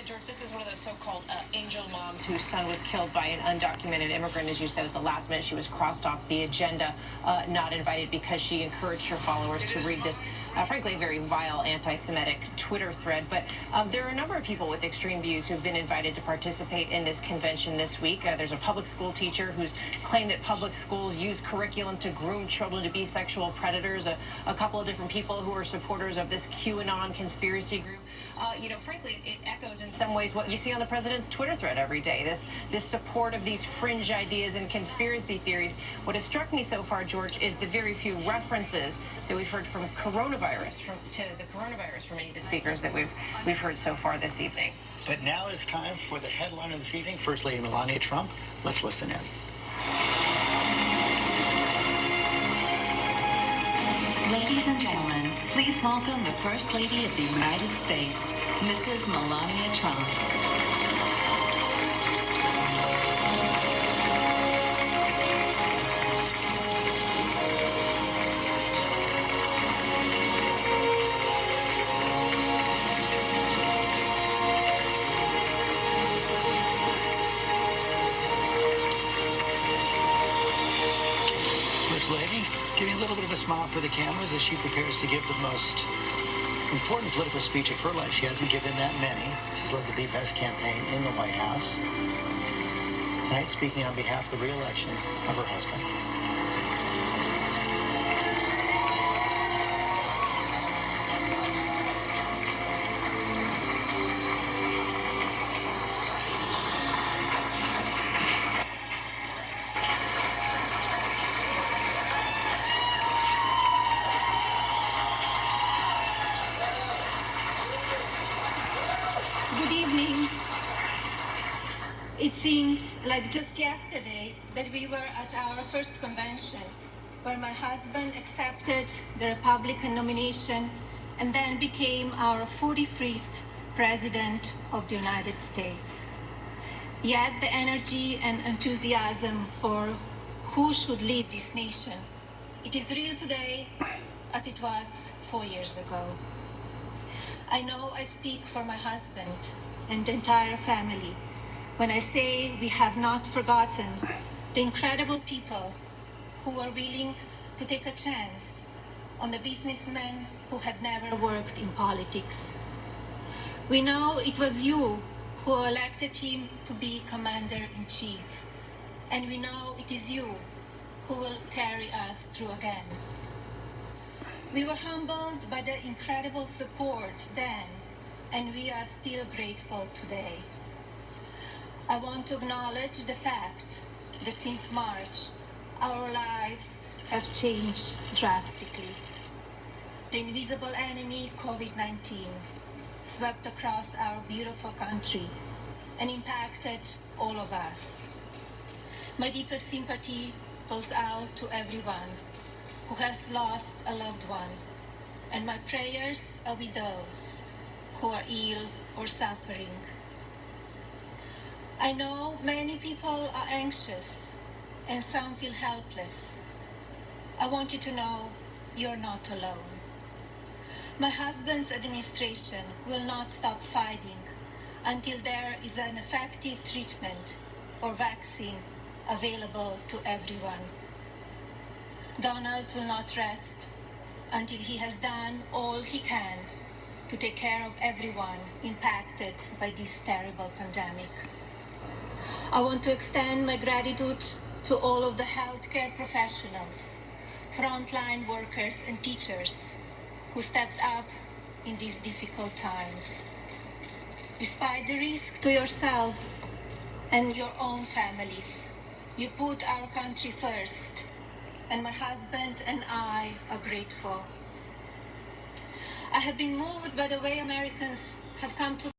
George, this is one of those so-called angel moms whose son was killed by an undocumented immigrant. As you said, at the last minute, she was crossed off the agenda, not invited because she encouraged her followers to read this, frankly, a very vile anti-Semitic Twitter thread. But there are a number of people with extreme views who've been invited to participate in this convention this week. There's a public school teacher who's claimed that public schools use curriculum to groom children to be sexual predators. A couple of different people who are supporters of this QAnon conspiracy group. Frankly, it echoes in some ways what you see on the president's Twitter thread every day, this support of these fringe ideas and conspiracy theories. What has struck me so far, George, is the very few references that we've heard from the coronavirus from many of the speakers that we've heard so far this evening. But now is time for the headline of this evening, First Lady Melania Trump. Let's listen in. Ladies and gentlemen, please welcome the First Lady of the United States, Mrs. Melania Trump. First Lady, giving a little bit of a smile for the cameras as she prepares to give the most important political speech of her life. She hasn't given that many. She's led the Be Best campaign in the White House. Tonight, speaking on behalf of the re-election of her husband. Good evening. It seems like just yesterday that we were at our first convention where my husband accepted the Republican nomination and then became our 45th President of the United States. Yet the energy and enthusiasm for who should lead this nation, it is real today as it was 4 years ago. I know I speak for my husband and the entire family when I say we have not forgotten the incredible people who were willing to take a chance on the businessmen who had never worked in politics. We know it was you who elected him to be Commander-in-Chief, and we know it is you who will carry us through again. We were humbled by the incredible support then, and we are still grateful today. I want to acknowledge the fact that since March, our lives have changed drastically. The invisible enemy, COVID-19, swept across our beautiful country and impacted all of us. My deepest sympathy goes out to everyone who has lost a loved one, and my prayers are with those who are ill or suffering. I know many people are anxious and some feel helpless. I want you to know you're not alone. My husband's administration will not stop fighting until there is an effective treatment or vaccine available to everyone. Donald will not rest until he has done all he can to take care of everyone impacted by this terrible pandemic. I want to extend my gratitude to all of the healthcare professionals, frontline workers and teachers who stepped up in these difficult times. Despite the risk to yourselves and your own families, you put our country first, and my husband and I are grateful. I have been moved by the way Americans have come to